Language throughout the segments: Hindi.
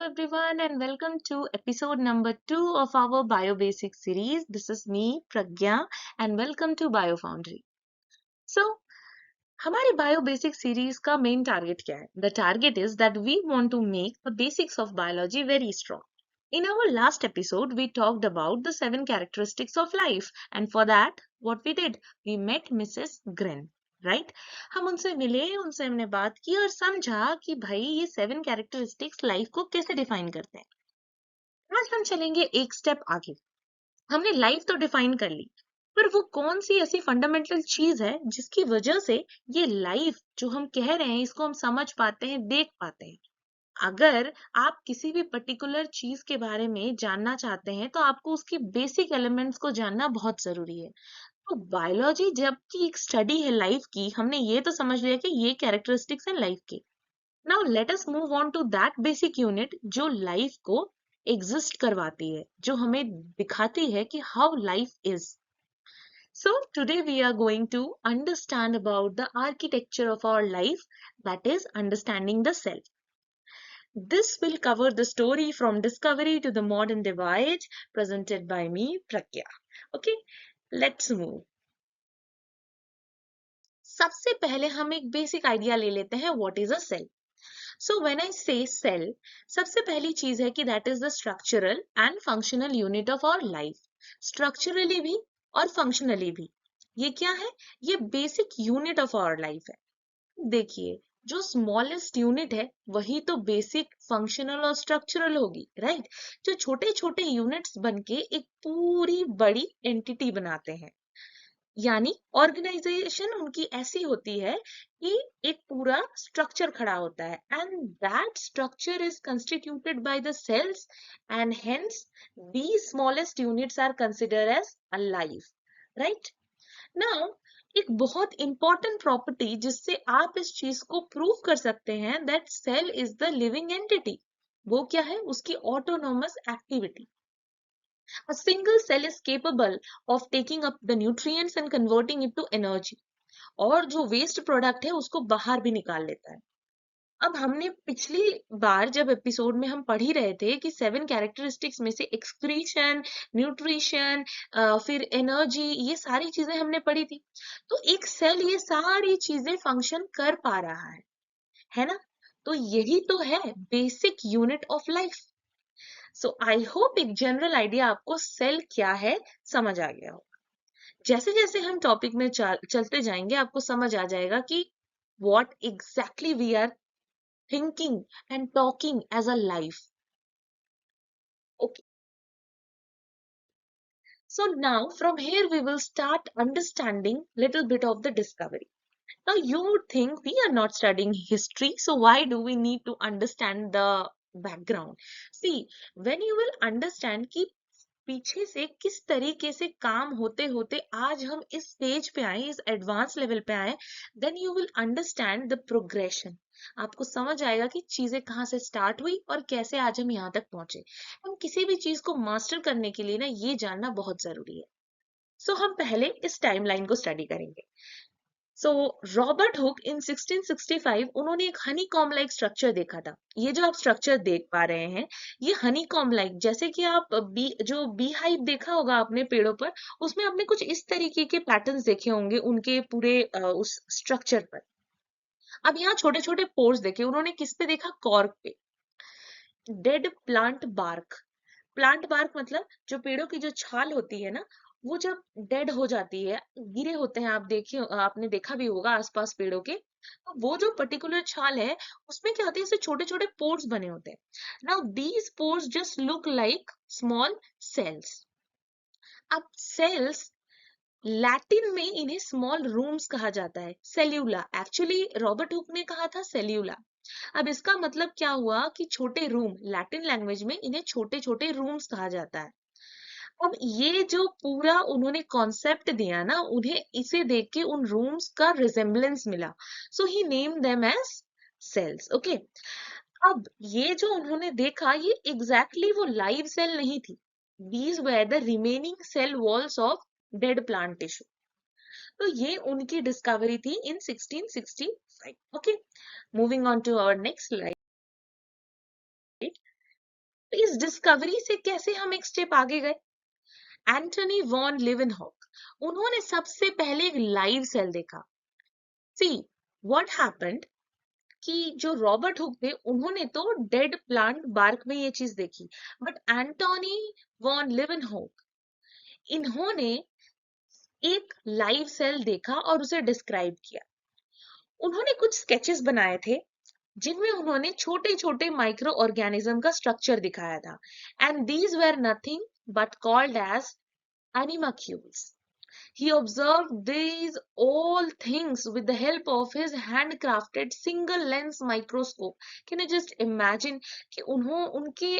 everyone, and welcome to episode number 2 of our BioBasics series. This is me, Pragya, and welcome to BioFoundry. So, हमारी BioBasics series का main target क्या है? The target is that we want to make the basics of biology very strong. In our last episode, we talked about the 7 characteristics of life, and for that, what we did? We met Mrs. Gren. Right हम उनसे मिले, उनसे हमने बात की और समझा कि भाई ये 7 कैरेक्टरिस्टिक्स लाइफ को कैसे डिफाइन करते हैं। आज हम चलेंगे एक स्टेप आगे। हमने लाइफ तो डिफाइन कर ली, पर वो कौन सी ऐसी फंडामेंटल चीज है जिसकी वजह से ये लाइफ जो हम कह रहे हैं इसको हम समझ पाते हैं, देख पाते हैं। अगर आप किसी भी पर्टिकुलर चीज के बारे में जानना चाहते हैं तो आपको उसकी बेसिक एलिमेंट्स को जानना बहुत जरूरी है। तो बायोलॉजी जबकि एक स्टडी है लाइफ की, हमने ये तो समझ लिया कि ये कैरेक्टरिस्टिक्स हैं लाइफ के। Now let us move on to that basic unit जो लाइफ को एग्जिस्ट करवाती है, जो हमें दिखाती है कि how life is. So today we are going to understand about the architecture of our life, that is understanding the cell. This will cover the story from discovery to the modern divide, presented by me, Pragya. Okay, let's move. सबसे पहले हम एक बेसिक आइडिया ले लेते हैं what is a cell. So when I say cell, सबसे पहली चीज है कि that is the structural and functional unit of our life. Structurally भी और फंक्शनली भी। ये क्या है? ये basic unit of our life है। देखिए, जो स्मॉलेस्ट यूनिट है वही तो बेसिक फंक्शनल और स्ट्रक्चरल होगी, राइट? जो छोटे छोटे यूनिट्स बनके एक पूरी बड़ी एंटिटी बनाते हैं। यानी ऑर्गेनाइजेशन उनकी ऐसी होती है कि एक पूरा स्ट्रक्चर खड़ा होता है, and that structure is constituted by the cells, and hence these smallest units are considered as alive, right? Now, एक बहुत इंपॉर्टेंट प्रॉपर्टी जिससे आप इस चीज को प्रूव कर सकते हैं that cell is the living entity, वो क्या है? उसकी autonomous activity. A single cell is capable of taking up the nutrients and converting it to energy. और जो वेस्ट प्रोडक्ट है उसको बाहर भी निकाल लेता है। अब हमने पिछली बार जब एपिसोड में हम पढ़ ही रहे थे कि 7 कैरेक्टरिस्टिक्स में से एक्सक्रीशन, न्यूट्रिशन, फिर एनर्जी, ये सारी चीजें हमने पढ़ी थी। तो एक सेल ये सारी चीजें फंक्शन कर पा रहा है ना? तो यही तो है basic unit of life. So I hope एक जनरल आइडिया आपको सेल क्या है समझ आ गया हो। जैसे जैसे हम टॉपिक में चलते जाएंगे आपको समझ आ जाएगा कि what exactly we are thinking and talking as a life. Okay. So now from here we will start understanding little bit of the discovery. Now you would think we are not studying history, so why do we need to understand the background? See, when you will understand कि पीछे से किस तरीके से काम होते होते आज हम इस स्टेज पे आए, इस एडवांस लेवल पे आए, then you will understand the progression. आपको समझ आएगा कि चीजें कहाँ से स्टार्ट हुई और कैसे आज हम यहाँ तक पहुंचे। हम किसी भी चीज को मास्टर करने के लिए ना ये जानना बहुत जरूरी है। सो हम पहले इस टाइमलाइन को स्टडी करेंगे। सो रॉबर्ट हुक इन 1665 उन्होंने एक हनीकॉम्ब लाइक स्ट्रक्चर देखा था। ये जो आप स्ट्रक्चर देख पा रहे हैं ये हनीकॉम्ब लाइक, जैसे कि आप जो बी हाइव देखा होगा आपने पेड़ों पर, उसमें आपने कुछ इस तरीके के पैटर्न्स देखे होंगे उनके पूरे उस स्ट्रक्चर पर। अब यहाँ छोटे छोटे पोर्स देखे उन्होंने, किस पे देखा? कॉर्क पे। Dead plant bark. Plant bark मतलब जो पेड़ों की जो छाल होती है ना, वो जब डेड हो जाती है, गिरे होते हैं, आप देखिए, आपने देखा भी होगा आसपास पेड़ों के, तो वो जो पर्टिकुलर छाल है उसमें क्या होती है, ऐसे छोटे छोटे पोर्स बने होते हैं। Now these pores just look like small cells. अब सेल्स, लैटिन में इन्हें स्मॉल रूम्स कहा जाता है, सेल्यूला। एक्चुअली रॉबर्ट हुक ने कहा था सेल्यूला। अब इसका मतलब क्या हुआ कि छोटे रूम, लैटिन लैंग्वेज में इन्हें छोटे छोटे रूम्स कहा जाता है। अब ये जो पूरा उन्होंने कॉन्सेप्ट दिया ना, उन्हें इसे देख के उन रूम्स का रिजेम्बलेंस मिला, so he name them as cells. Okay, अब ये जो उन्होंने देखा ये एग्जैक्टली वो लाइव सेल नहीं थी, these were the remaining cell walls of dead plant tissue. तो ये उनकी डिस्कवरी थी in 1665। Okay, moving on to our next slide. तो इस डिस्कवरी से कैसे हम एक स्टेप आगे गए? एंटनी वॉन लिवेनहॉक, उन्होंने सबसे पहले एक लाइव सेल देखा। सी व्हाट हैपेंड कि जो रॉबर्ट हुक थे उन्होंने तो डेड प्लांट बार्क में ये चीज देखी, बट एंटोनी वॉन लिवेनहॉक, इन्होंने एक लाइव सेल देखा और उसे डिस्क्राइब किया। उन्होंने कुछ स्केचेस बनाए थे जिनमें उन्होंने छोटे छोटे माइक्रो ऑर्गेनिज्म का स्ट्रक्चर दिखाया था, and these were nothing but called as animalcules. He observed these all things with the help of his handcrafted single lens microscope. Can you just imagine कि उनके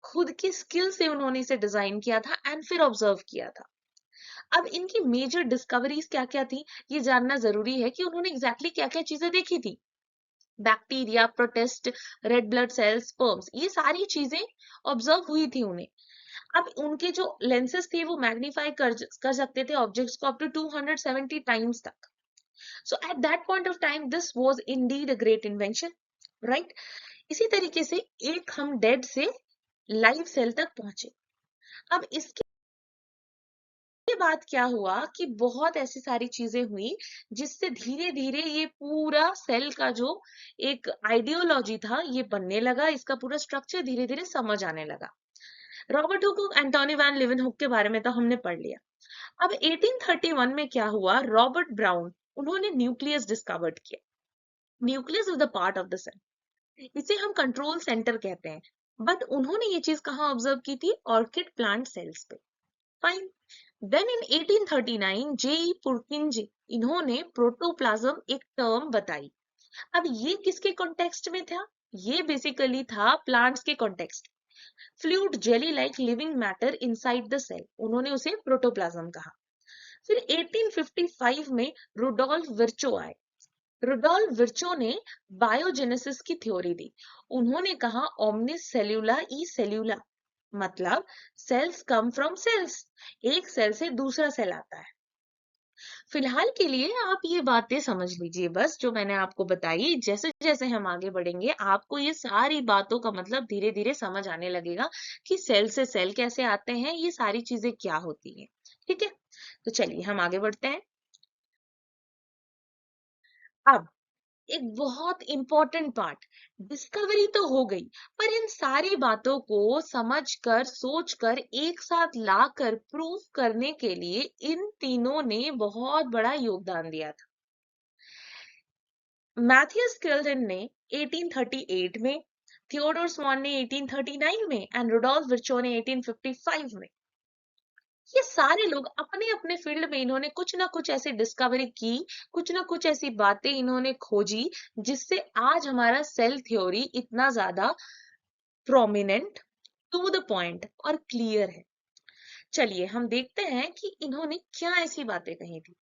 खुद की स्किल से उन्होंने इसे डिजाइन किया था एंड फिर ऑब्जर्व किया था। अब इनकी मेजर डिस्कवरीज क्या क्या थी ये जानना जरूरी है कि उन्होंने एग्जैक्टली क्या क्या चीजें देखी थी। Bacteria, protest, red blood cells, sperms, ये सारी चीजें ऑब्जर्व हुई थी उन्हें। अब उनके जो लेंसेज थे वो मैग्नीफाई कर सकते थे ऑब्जेक्ट्स को अप टू 270 टाइम्स तक। So at that point of time this was indeed a great invention, right? इसी तरीके से एक हम डेड से लाइव सेल तक पहुंचे। अब इसके बाद क्या हुआ कि बहुत ऐसी सारी चीजें हुई जिससे धीरे धीरे ये पूरा सेल का जो एक आइडियोलॉजी था ये बनने लगा, इसका पूरा स्ट्रक्चर धीरे धीरे समझ आने लगा। रॉबर्ट हुक, एंटोनी वैन लिवेनहुक के बारे में तो हमने पढ़ लिया। अब 1831 में क्या हुआ, रॉबर्ट ब्राउन, उन्होंने न्यूक्लियस डिस्कवर्ड किया। Nucleus is the part of the cell, इसे हम कंट्रोल सेंटर कहते हैं, बट उन्होंने ये चीज कहाँ ऑब्जर्व की थी, ऑर्किड प्लांट सेल्स पे। फाइन। देन इन 1839 जेई पुरकिंज, इन्होंने प्रोटोप्लाज्म एक टर्म बताई। अब ये किसके कॉन्टेक्स्ट में था, ये बेसिकली था प्लांट्स के context. Fluid jelly like living matter inside the cell, उन्होंने उसे प्रोटोप्लाज्म कहा। फिर 1855 में रुडोल्फ विर्चो आए। रुडोल्फ विर्चो ने बायोजेनेसिस की थ्योरी दी। उन्होंने कहा ओमनिस सेल्यूला ई सेल्यूला, मतलब सेल्स कम फ्रॉम सेल्स, एक सेल से दूसरा सेल आता है। फिलहाल के लिए आप ये बातें समझ लीजिए बस जो मैंने आपको बताई। जैसे जैसे हम आगे बढ़ेंगे आपको ये सारी बातों का मतलब धीरे धीरे समझ आने लगेगा कि सेल से सेल कैसे आते हैं, ये सारी चीजें क्या होती हैं। ठीक है, तो चलिए हम आगे बढ़ते हैं। अब एक बहुत इंपॉर्टेंट पार्ट, डिस्कवरी तो हो गई, पर इन सारी बातों को समझकर सोचकर एक साथ लाकर प्रूव करने के लिए इन तीनों ने बहुत बड़ा योगदान दिया था। मैथियस किल्टन ने 1838 में, थियोडोर स्वॉन ने 1839 में एंड रुडोल्फ विर्चो ने 1855 में। ये सारे लोग अपने अपने फील्ड में इन्होंने कुछ ना कुछ ऐसी डिस्कवरी की, कुछ ना कुछ ऐसी बातें इन्होंने खोजी जिससे आज हमारा सेल थ्योरी इतना ज्यादा प्रोमिनेंट, टू द पॉइंट और क्लियर है। चलिए हम देखते हैं कि इन्होंने क्या ऐसी बातें कही थी।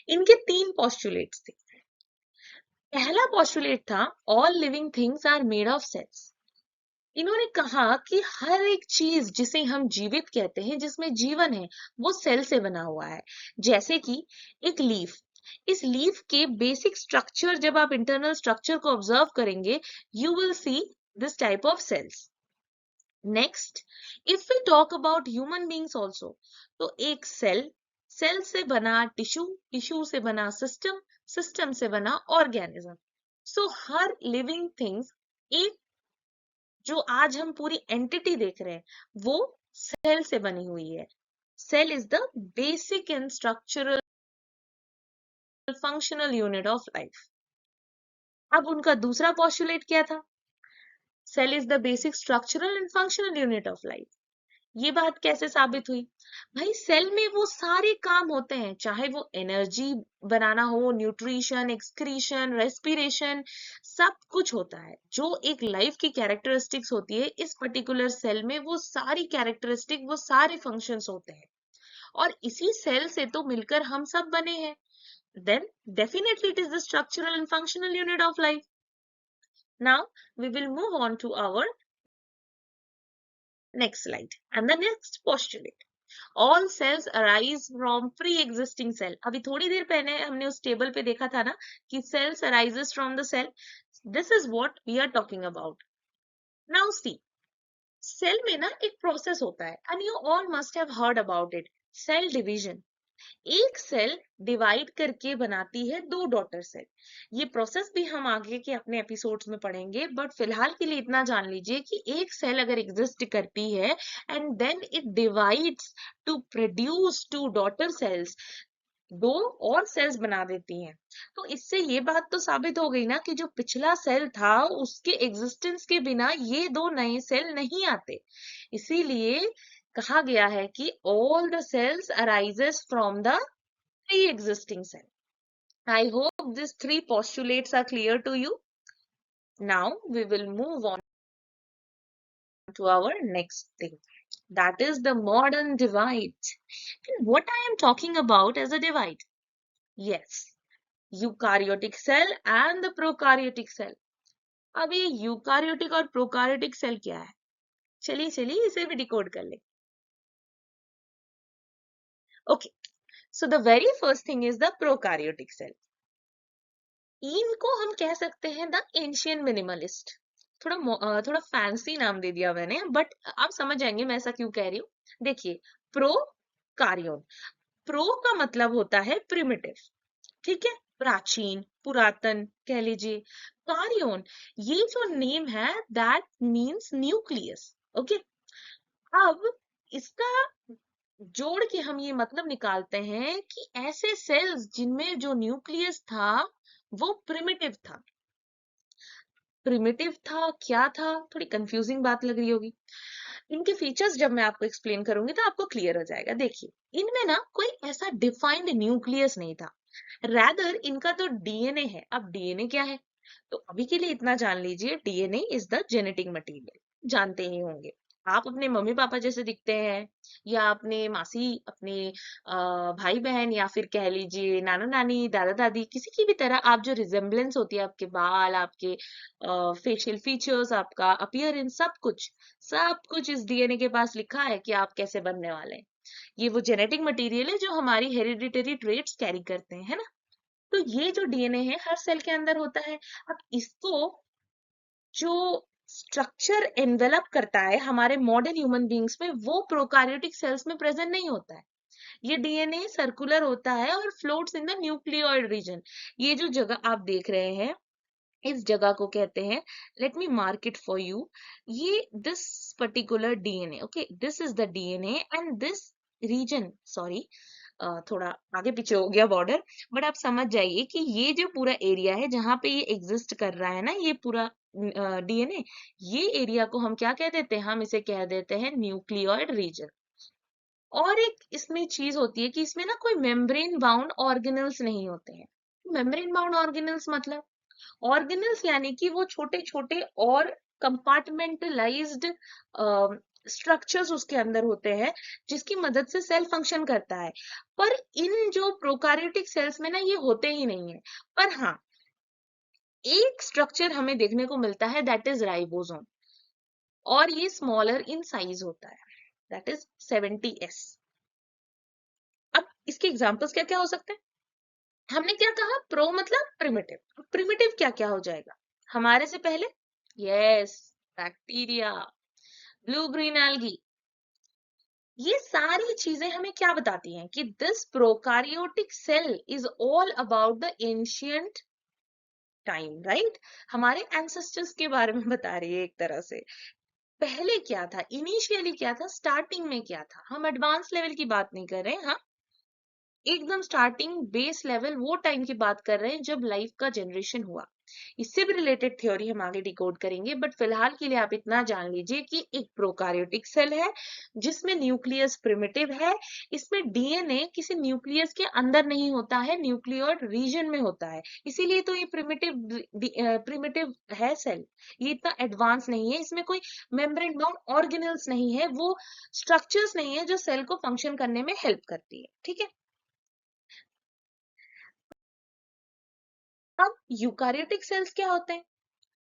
इनके तीन पॉस्टुलेट्स थे। पहला पॉस्टुलेट था all living things are made of cells. इन्होंने कहा कि हर एक चीज जिसे हम जीवित कहते हैं, जिसमें जीवन है, वो सेल से बना हुआ है। जैसे कि एक लीफ, इस लीफ के बेसिक स्ट्रक्चर जब आप इंटरनल स्ट्रक्चर को ऑब्जर्व करेंगे you will see this type of cells. Next, if we talk about human beings also, तो एक सेल, सेल से बना टिश्यू, टिश्यू से बना सिस्टम, सिस्टम से बना ऑर्गेनिज्म। सो हर लिविंग थिंग्स, एक जो आज हम पूरी एंटिटी देख रहे हैं वो सेल से बनी हुई है। Cell is the basic and structural functional unit of life. अब उनका दूसरा पॉस्टुलेट क्या था, cell is the basic structural and functional unit of life. ये बात कैसे साबित हुई, भाई सेल में वो सारे काम होते हैं, चाहे वो एनर्जी बनाना हो, न्यूट्रिशन, एक्सक्रीशन, रेस्पिरेशन, सब कुछ होता है। जो एक लाइफ की कैरेक्टरिस्टिक्स होती है इस पर्टिकुलर सेल में, वो सारी कैरेक्टरिस्टिक, वो सारे फंक्शंस होते हैं, और इसी सेल से तो मिलकर हम सब बने हैं। Then definitely it is the structural and functional unit of life. Now we will move on to our next slide and the next postulate, all cells arise from pre-existing cell। अभी थोड़ी देर पहले हमने उस टेबल पे देखा था ना कि cells arises from the cell, this is what we are talking about। Now see, cell में ना एक प्रोसेस होता है and you all must have heard about it, cell division. एक सेल डिवाइड करके बनाती है दो डॉटर सेल। ये प्रोसेस भी हम आगे के अपने एपिसोड्स में पढ़ेंगे, बट फिलहाल के लिए इतना जान लीजिए कि एक सेल अगर एग्जिस्ट करती है and then it divides to produce two daughter cells, दो और सेल्स बना देती हैं, तो इससे ये बात तो साबित हो गई ना कि जो पिछला सेल था उसके एग्जिस्टेंस के बिना ये दो नए सेल नहीं आते। इसीलिए कहा गया है कि all the cells arises from the pre existing cell. I hope these three postulates are clear to you. Now we will move on to our next thing. That is the modern divide. And what I am talking about as a divide? Yes, eukaryotic cell and the prokaryotic cell. अब ये यूकारियोटिक और प्रोकारियोटिक सेल क्या है? चलिए चलिए इसे भी डिकोड कर ले। Okay, so the very first thing is the prokaryotic cell. इनको हम कह सकते हैं द एंशियंट मिनिमलिस्ट। थोड़ा फैंसी नाम दे दिया मैंने, बट आप समझ जाएंगे मैं ऐसा क्यों कह रही हूँ। देखिए, प्रो कार्योन, प्रो का मतलब होता है प्रिमिटिव, ठीक है, प्राचीन, पुरातन कह लीजिए। कार्योन, ये जो नेम है दैट मीन्स न्यूक्लियस। ओके, अब इसका जोड़ के हम ये मतलब निकालते हैं कि ऐसे सेल्स जिनमें जो न्यूक्लियस था वो प्रिमिटिव था। प्रिमिटिव था क्या था, थोड़ी कंफ्यूजिंग बात लग रही होगी। इनके फीचर्स जब मैं आपको एक्सप्लेन करूंगी तो आपको क्लियर हो जाएगा। देखिए, इनमें ना कोई ऐसा डिफाइंड न्यूक्लियस नहीं था, रैदर इनका तो डीएनए है। अब डीएनए क्या है, तो अभी के लिए इतना जान लीजिए, DNA is the genetic material, जानते ही होंगे। आप अपने मम्मी पापा जैसे दिखते हैं, या अपने मासी, अपने भाई बहन, या फिर कह लीजिए नाना नानी, दादा दादी, किसी की भी तरह आप जो रिजेम्बलेंस होती है, आपके बाल, आपके फेशियल फीचर्स, आपका अपीयरेंस, सब कुछ इस डीएनए के पास लिखा है कि आप कैसे बनने वाले हैं। ये वो जेनेटिक मटेरियल है जो हमारी हेरिडिटरी ट्रेट्स कैरी करते हैं, है ना। तो ये जो डीएनए है हर सेल के अंदर होता है। अब इसको जो स्ट्रक्चर एनवेलप करता है हमारे मॉडर्न ह्यूमन बींग्स में, वो प्रोकार्योटिक सेल्स में प्रेजेंट नहीं होता है। ये डीएनए सर्कुलर होता है और floats in the nucleoid region. ये जो जगह आप देख रहे हैं, इस जगह को कहते हैं, let me mark it for you, ये this particular DNA, okay, this is the DNA and this region, sorry थोड़ा आगे पीछे हो गया बॉर्डर, बट आप समझ जाइए कि ये जो पूरा एरिया है जहां पे ये एग्जिस्ट कर रहा है ना, ये पूरा डीएनए, ये एरिया को हम क्या कह देते हैं, हम इसे कह देते हैं न्यूक्लियोइड रीजन। और एक इसमें चीज होती है कि इसमें ना कोई मेम्ब्रेन बाउंड ऑर्गेनल्स नहीं होते हैं। मेम्ब्रेन बाउंड ऑर्गेनल्स मतलब, ऑर्गेनल्स यानी कि वो छोटे छोटे और कंपार्टमेंटलाइज्ड स्ट्रक्चर्स उसके अंदर होते हैं जिसकी मदद से सेल फंक्शन करता है। पर इन जो प्रोकार्योटिक सेल्स में ना ये होते ही नहीं है। पर हाँ, एक स्ट्रक्चर हमें देखने को मिलता है, दैट इज राइबोसोम, और ये स्मॉलर इन साइज होता है, दैट इज 70S। अब इसके एग्जांपल्स क्या क्या हो सकते हैं? हमने क्या कहा, प्रो मतलब प्रिमिटिव, प्रिमिटिव क्या क्या हो जाएगा हमारे से पहले? Yes, bacteria, blue green algae. ये सारी चीजें हमें क्या बताती हैं कि this prokaryotic cell is all about the ancient time, right. हमारे एंसेस्टर्स के बारे में बता रही है एक तरह से। पहले क्या था, इनिशियली क्या था, स्टार्टिंग में क्या था। हम एडवांस लेवल की बात नहीं कर रहे हैं, हाँ, एकदम स्टार्टिंग बेस लेवल, वो टाइम की बात कर रहे हैं जब लाइफ का जनरेशन हुआ। इससे भी रिलेटेड थ्योरी हम आगे डिकोड करेंगे, बट फिलहाल के लिए आप इतना जान लीजिए कि एक प्रोकार्योटिक सेल है जिसमें न्यूक्लियस प्रिमिटिव है। इसमें डीएनए किसी न्यूक्लियस के अंदर नहीं होता है, न्यूक्लियोइड रीजन में होता है, इसीलिए तो ये प्रिमिटिव है सेल। ये इतना एडवांस नहीं है, इसमें कोई मेम्ब्रेन बाउंड ऑर्गेनल्स नहीं है, वो स्ट्रक्चर्स नहीं है जो सेल को फंक्शन करने में हेल्प करती है, ठीक है। अब यूकारियोटिक सेल्स क्या होते हैं?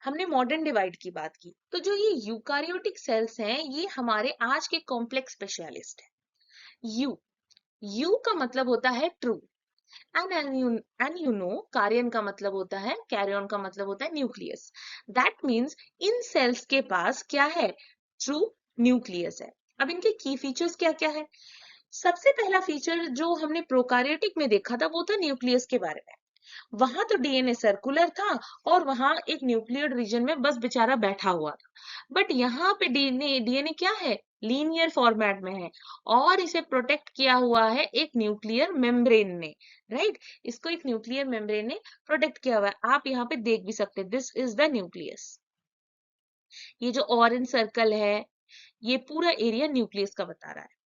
हमने मॉडर्न डिवाइड की बात की, तो जो ये यूकारियोटिक सेल्स हैं ये हमारे आज के कॉम्प्लेक्स स्पेशलिस्ट हैं। यू, यू का मतलब होता है true. And you know karyon का मतलब होता है, कैरियन का मतलब होता है nucleus. That means in cells के पास क्या है? ट्रू न्यूक्लियस है। अब इनके की फीचर्स क्या क्या है? सबसे पहला फीचर जो हमने प्रोकार्योटिक में देखा था वो था न्यूक्लियस के बारे में। वहां तो डीएनए सर्कुलर था और वहां एक न्यूक्लियर रीजन में बस बेचारा बैठा हुआ था। बट यहाँ पे डीएनए डीएनए क्या है? लीनियर फॉर्मेट में है और इसे प्रोटेक्ट किया हुआ है एक न्यूक्लियर मेम्ब्रेन ने। राइट, इसको एक न्यूक्लियर मेम्ब्रेन ने प्रोटेक्ट किया हुआ है। आप यहाँ पे देख भी सकते हैं, दिस इज द न्यूक्लियस। ये जो ऑरेंज सर्कल है ये पूरा एरिया न्यूक्लियस का बता रहा है।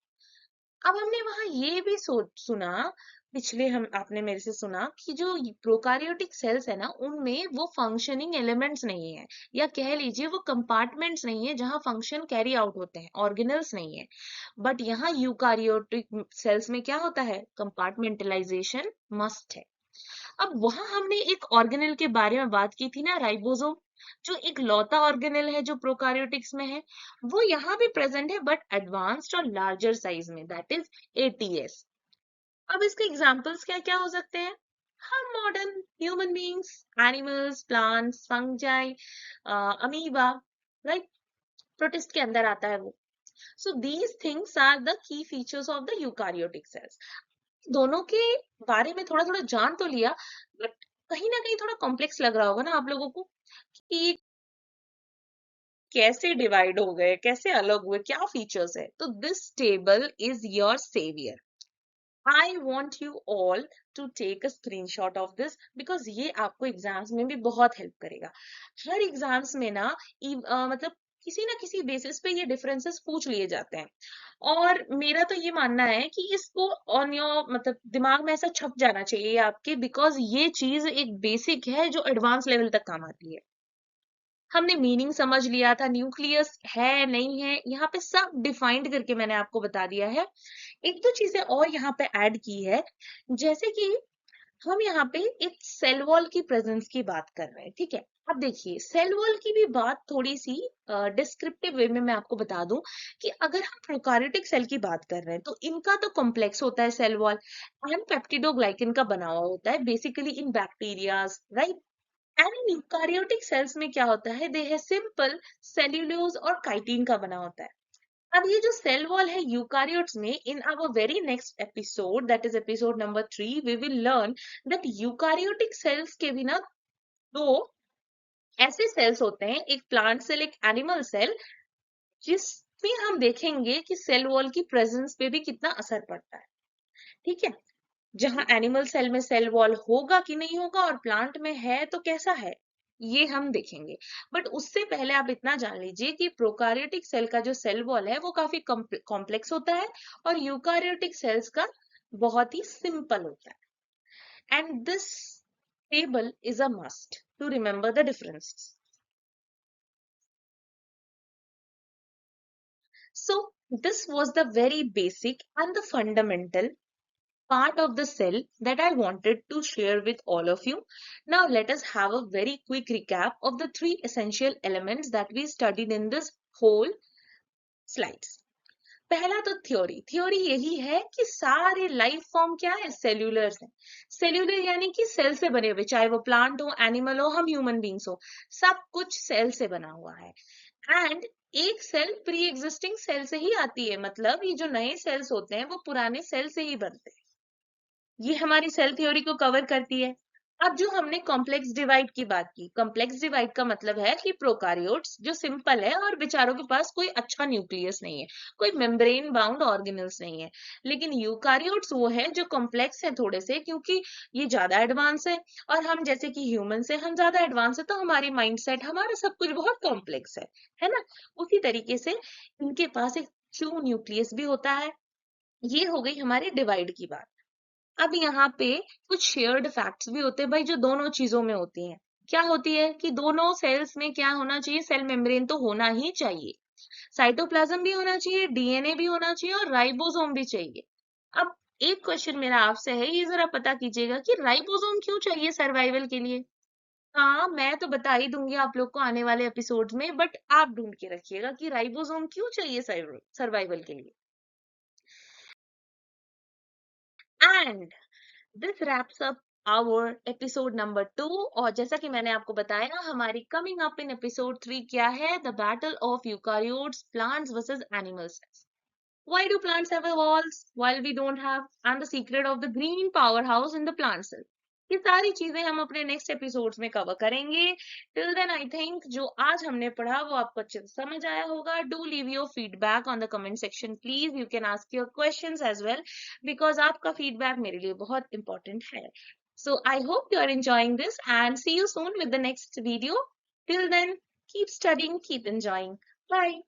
अब हमने वहां ये भी सोच सुना, पिछले हम आपने मेरे से सुना कि जो प्रोकारियोटिक सेल्स है ना उनमें वो फंक्शनिंग एलिमेंट्स नहीं है, या कह लीजिए वो कंपार्टमेंट्स नहीं है जहां फंक्शन कैरी आउट होते हैं, ऑर्गेनल्स नहीं है। बट यहाँ यूकारियोटिक सेल्स में क्या होता है? कंपार्टमेंटलाइजेशन मस्ट है। अब वहां हमने एक ऑर्गेनेल के बारे में बात की थी ना, राइबोसोम, जो एक लौता ऑर्गेनेल है जो प्रोकार्योटिक्स में है। वो यहाँ भी प्रेजेंट है बट एडवांस्ड और लार्जर साइज में, दैट इज एटीएस। अब इसके एग्जांपल्स क्या क्या हो सकते हैं? हम modern human beings, animals, plants, fungi, amoeba, right, protist के अंदर आता है वो। So these things are the key features of the eukaryotic cells. दोनों के बारे में थोड़ा थोड़ा जान तो लिया, बट कहीं ना कहीं थोड़ा कॉम्प्लेक्स लग रहा होगा ना आप लोगों को कि कैसे डिवाइड हो गए, कैसे अलग हुए, क्या फीचर्स है। तो this table is your saviour. I want you all to take a screenshot of this because ये आपको एग्जाम्स में भी बहुत हेल्प करेगा। हर एग्जाम्स में ना मतलब किसी ना किसी बेसिस पे ये डिफरेंसेस पूछ लिए जाते हैं, और मेरा तो ये मानना है कि इसको ऑन योर मतलब दिमाग में ऐसा छप जाना चाहिए आपके, बिकॉज ये चीज एक बेसिक है जो एडवांस लेवल तक काम आती है। हमने मीनिंग समझ लिया था, न्यूक्लियस है नहीं है यहाँ पे सब डिफाइंड करके मैंने आपको बता दिया है। एक दो चीजें और यहाँ पे ऐड की है, जैसे कि हम यहाँ पे एक सेल वॉल की प्रेजेंस की बात कर रहे हैं, ठीक है। अब देखिए सेल वॉल की भी बात थोड़ी सी डिस्क्रिप्टिव वे में मैं आपको बता दूं कि अगर हम प्रोकार्योटिक सेल की बात कर रहे हैं तो इनका तो कॉम्प्लेक्स होता है सेल वॉल, एंड पेप्टिडोग्लाइकन का बना हुआ होता है basically in bacterias, right. And in eukaryotic cells में क्या होता है? दे है सिंपल सेल्यूलोज और काइटिन का बना होता है। अब ये जो सेल वॉल है यूकारियोट्स में, in our very next episode that is episode number 3 we will learn that eukaryotic cells के बिना दो ऐसे सेल्स होते हैं, एक प्लांट सेल एक एनिमल सेल, जिसमें हम देखेंगे कि सेल वॉल की प्रेजेंस पे भी कितना असर पड़ता है, ठीक है। जहां एनिमल सेल में सेल वॉल होगा कि नहीं होगा और प्लांट में है तो कैसा है, ये हम देखेंगे। बट उससे पहले आप इतना जान लीजिए कि प्रोकार्योटिक सेल का जो सेल वॉल है वो काफी कॉम्प्लेक्स होता है और यूकार्योटिक सेल्स का बहुत ही सिंपल होता है। And this table is a must to remember the difference. So this was the very basic and the fundamental part of the cell that I wanted to share with all of you. Now let us have a very quick recap of the three essential elements that we studied in this whole slides. पहला तो थ्योरी, थ्योरी यही है कि सारे लाइफ फॉर्म क्या है? सेल्यूलर है। सेल्यूलर यानी कि सेल से बने हुए, चाहे वो प्लांट हो, एनिमल हो, हम ह्यूमन बींग्स हो, सब कुछ सेल से बना हुआ है। एंड एक सेल प्री एग्जिस्टिंग सेल से ही आती है, मतलब ये जो नए सेल्स होते हैं वो पुराने सेल से ही बनते हैं। ये हमारी सेल थ्योरी को कवर करती है। अब जो हमने कॉम्प्लेक्स डिवाइड की बात की, कॉम्प्लेक्स डिवाइड का मतलब है कि प्रोकारियोट्स जो सिंपल है और बेचारों के पास कोई अच्छा न्यूक्लियस नहीं है, कोई मेम्ब्रेन बाउंड ऑर्गेनल्स नहीं है। लेकिन यूकारियोट्स वो है जो कॉम्प्लेक्स है थोड़े से, क्योंकि ये ज्यादा एडवांस है और हम जैसे कि ह्यूमन से हम ज्यादा एडवांस है, तो हमारी माइंडसेट हमारा सब कुछ बहुत कॉम्प्लेक्स है ना। उसी तरीके से इनके पास एक ट्रू न्यूक्लियस भी होता है। ये हो गई हमारी डिवाइड की बात। अब यहाँ पे कुछ शेयर्ड फैक्ट्स भी होते हैं भाई, जो दोनों चीजों में होती हैं। क्या होती है कि दोनों सेल्स में क्या होना चाहिए? सेल मेम्ब्रेन तो होना ही चाहिए, साइटोप्लाज्म भी होना चाहिए, डीएनए भी होना चाहिए और राइबोसोम भी चाहिए। अब एक क्वेश्चन मेरा आपसे है, ये जरा पता कीजिएगा कि राइबोसोम क्यों चाहिए सर्वाइवल के लिए। हाँ, मैं तो बता ही दूंगी आप लोग को आने वाले एपिसोड्स में, बट आप ढूंढ के रखिएगा कि राइबोसोम क्यों चाहिए सर्वाइवल के लिए। And this wraps up our episode number 2। और जैसा कि मैंने आपको बताया, हमारी कमिंग अप इन एपिसोड 3 क्या है? The battle of eukaryotes, plants versus animals. Why do plants have walls while we don't have? And the secret of the green powerhouse in the plant cell. ये सारी चीजें हम अपने नेक्स्ट एपिसोड्स में कवर करेंगे। टिल देन आई थिंक जो आज हमने पढ़ा वो आपको अच्छे से समझ आया होगा। Do leave your feedback on the comment section please. You can ask your questions as well, because आपका फीडबैक मेरे लिए बहुत इंपॉर्टेंट है। So I hope you are enjoying this and see you soon with the next video. Till then keep studying, keep enjoying. Bye.